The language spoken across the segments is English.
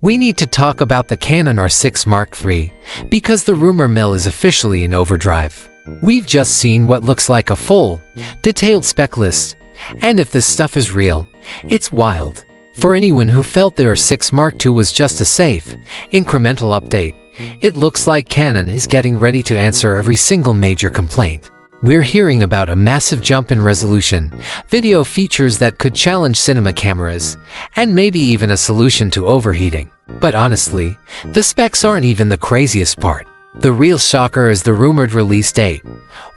We need to talk about the Canon R6 Mark III, because the rumor mill is officially in overdrive. We've just seen what looks like a full, detailed spec list, and if this stuff is real, it's wild. For anyone who felt the R6 Mark II was just a safe, incremental update, it looks like Canon is getting ready to answer every single major complaint. We're hearing about a massive jump in resolution, video features that could challenge cinema cameras, and maybe even a solution to overheating. But honestly, the specs aren't even the craziest part. The real shocker is the rumored release date,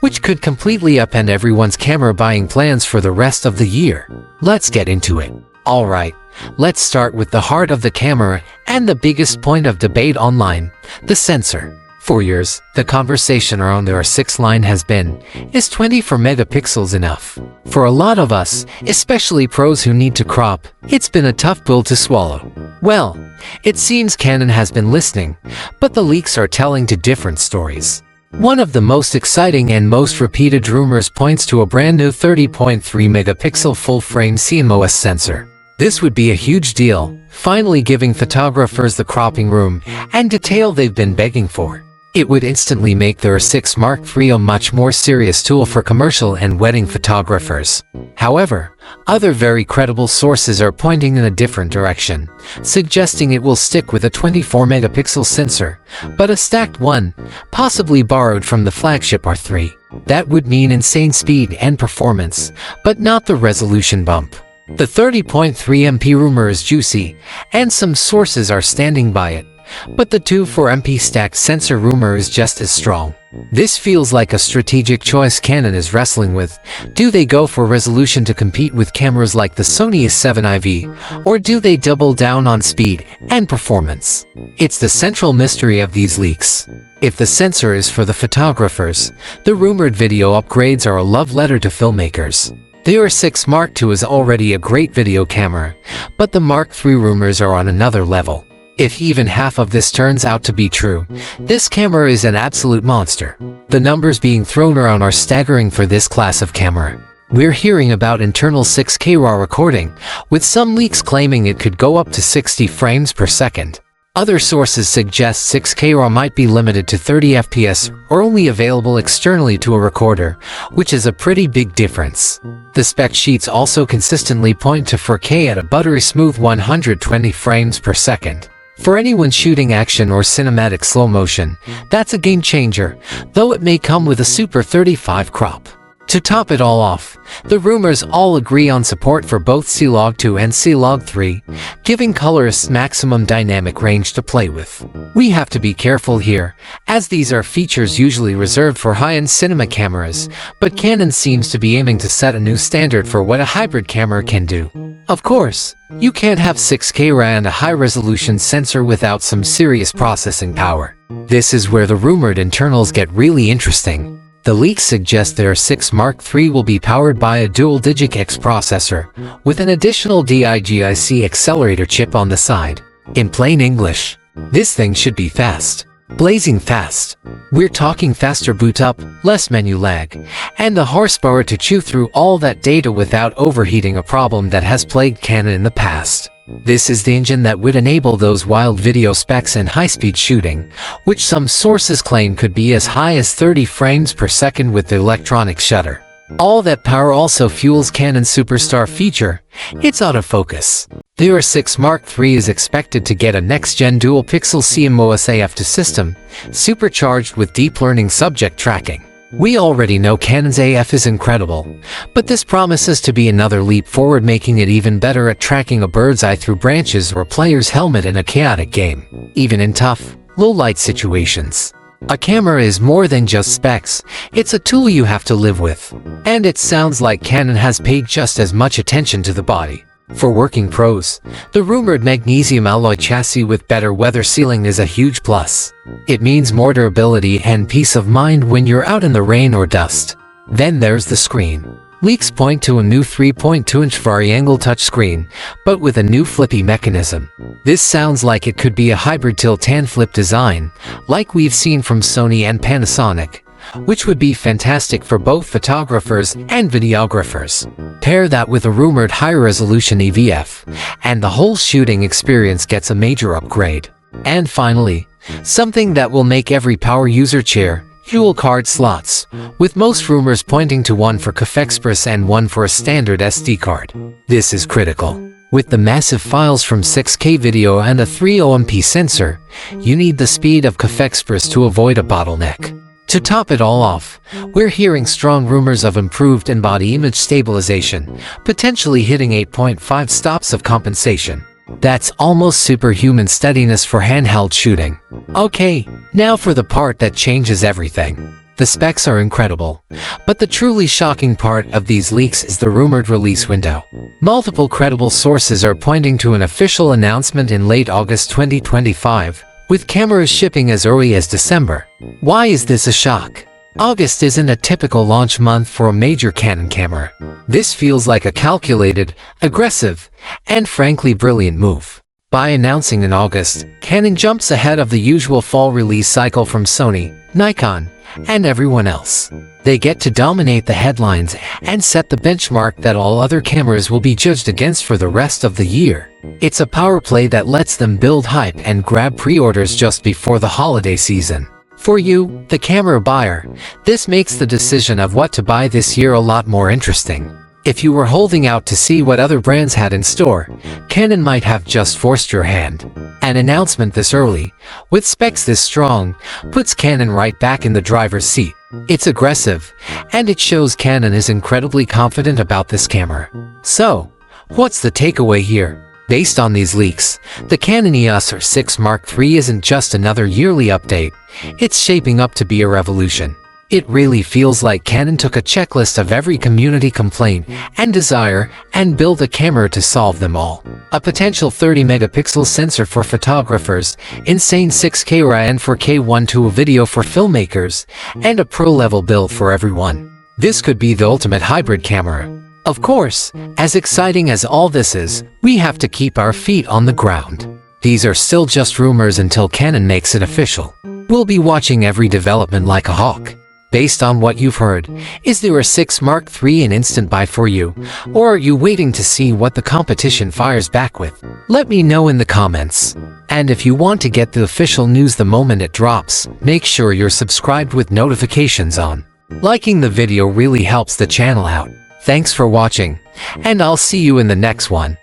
which could completely upend everyone's camera buying plans for the rest of the year. Let's get into it. Alright, let's start with the heart of the camera and the biggest point of debate online, the sensor. For years, the conversation around the R6 line has been, is 24 megapixels enough? For a lot of us, especially pros who need to crop, it's been a tough pill to swallow. Well, it seems Canon has been listening, but the leaks are telling two different stories. One of the most exciting and most repeated rumors points to a brand new 30.3 megapixel full-frame CMOS sensor. This would be a huge deal, finally giving photographers the cropping room and detail they've been begging for. It would instantly make the R6 Mark III a much more serious tool for commercial and wedding photographers. However, other very credible sources are pointing in a different direction, suggesting it will stick with a 24 megapixel sensor, but a stacked one, possibly borrowed from the flagship R3. That would mean insane speed and performance, but not the resolution bump. The 30.3 MP rumor is juicy, and some sources are standing by it. But the 24 MP stacked sensor rumor is just as strong. This feels like a strategic choice Canon is wrestling with. Do they go for resolution to compete with cameras like the Sony A7 IV, or do they double down on speed and performance? It's the central mystery of these leaks. If the sensor is for the photographers, the rumored video upgrades are a love letter to filmmakers. The R6 Mark II is already a great video camera, but the Mark III rumors are on another level. If even half of this turns out to be true, this camera is an absolute monster. The numbers being thrown around are staggering for this class of camera. We're hearing about internal 6K RAW recording, with some leaks claiming it could go up to 60 frames per second. Other sources suggest 6K RAW might be limited to 30 FPS or only available externally to a recorder, which is a pretty big difference. The spec sheets also consistently point to 4K at a buttery smooth 120 frames per second. For anyone shooting action or cinematic slow motion, that's a game changer, though it may come with a Super 35 crop. To top it all off, the rumors all agree on support for both C-Log 2 and C-Log 3, giving colorists maximum dynamic range to play with. We have to be careful here, as these are features usually reserved for high-end cinema cameras, but Canon seems to be aiming to set a new standard for what a hybrid camera can do. Of course, you can't have 6K RAW and a high-resolution sensor without some serious processing power. This is where the rumored internals get really interesting. The leaks suggest the R6 Mark III will be powered by a dual DigicX processor, with an additional DIGIC accelerator chip on the side. In plain English, this thing should be fast. Blazing fast. We're talking faster boot up, less menu lag, and the horsepower to chew through all that data without overheating, a problem that has plagued Canon in the past. This is the engine that would enable those wild video specs and high-speed shooting, which some sources claim could be as high as 30 frames per second with the electronic shutter. All that power also fuels Canon's superstar feature, its autofocus. The R6 Mark III is expected to get a next-gen dual-pixel CMOS AF2 system, supercharged with deep learning subject tracking. We already know Canon's AF is incredible, but this promises to be another leap forward, making it even better at tracking a bird's eye through branches or a player's helmet in a chaotic game, even in tough, low-light situations. A camera is more than just specs, it's a tool you have to live with. And it sounds like Canon has paid just as much attention to the body. For working pros, the rumored magnesium alloy chassis with better weather sealing is a huge plus. It means more durability and peace of mind when you're out in the rain or dust. Then there's the screen. Leaks point to a new 3.2-inch vari-angle touchscreen, but with a new flippy mechanism. This sounds like it could be a hybrid tilt and flip design, like we've seen from Sony and Panasonic, which would be fantastic for both photographers and videographers. Pair that with a rumored high-resolution EVF, and the whole shooting experience gets a major upgrade. And finally, something that will make every power user cheer: dual card slots, with most rumors pointing to one for CAF and one for a standard SD card. This is critical. With the massive files from 6K video and a 3OMP sensor, you need the speed of CAF to avoid a bottleneck. To top it all off, we're hearing strong rumors of improved in-body image stabilization, potentially hitting 8.5 stops of compensation. That's almost superhuman steadiness for handheld shooting. Okay, now for the part that changes everything. The specs are incredible, but the truly shocking part of these leaks is the rumored release window. Multiple credible sources are pointing to an official announcement in late August 2025, with cameras shipping as early as December. Why is this a shock? August isn't a typical launch month for a major Canon camera. This feels like a calculated, aggressive, and frankly brilliant move. By announcing in August, Canon jumps ahead of the usual fall release cycle from Sony, Nikon, and everyone else. They get to dominate the headlines and set the benchmark that all other cameras will be judged against for the rest of the year. It's a power play that lets them build hype and grab pre-orders just before the holiday season. For you, the camera buyer, this makes the decision of what to buy this year a lot more interesting. If you were holding out to see what other brands had in store, Canon might have just forced your hand. An announcement this early, with specs this strong, puts Canon right back in the driver's seat. It's aggressive, and it shows Canon is incredibly confident about this camera. So, what's the takeaway here? Based on these leaks, the Canon EOS R6 Mark III isn't just another yearly update, it's shaping up to be a revolution. It really feels like Canon took a checklist of every community complaint and desire and built a camera to solve them all. A potential 30-megapixel sensor for photographers, insane 6K RAW and 4K 1:2 video for filmmakers, and a pro-level build for everyone. This could be the ultimate hybrid camera. Of course, as exciting as all this is, we have to keep our feet on the ground. These are still just rumors until Canon makes it official. We'll be watching every development like a hawk. Based on what you've heard, is there a R6 Mark III an instant buy for you, or are you waiting to see what the competition fires back with? Let me know in the comments. And if you want to get the official news the moment it drops, make sure you're subscribed with notifications on. Liking the video really helps the channel out. Thanks for watching, and I'll see you in the next one.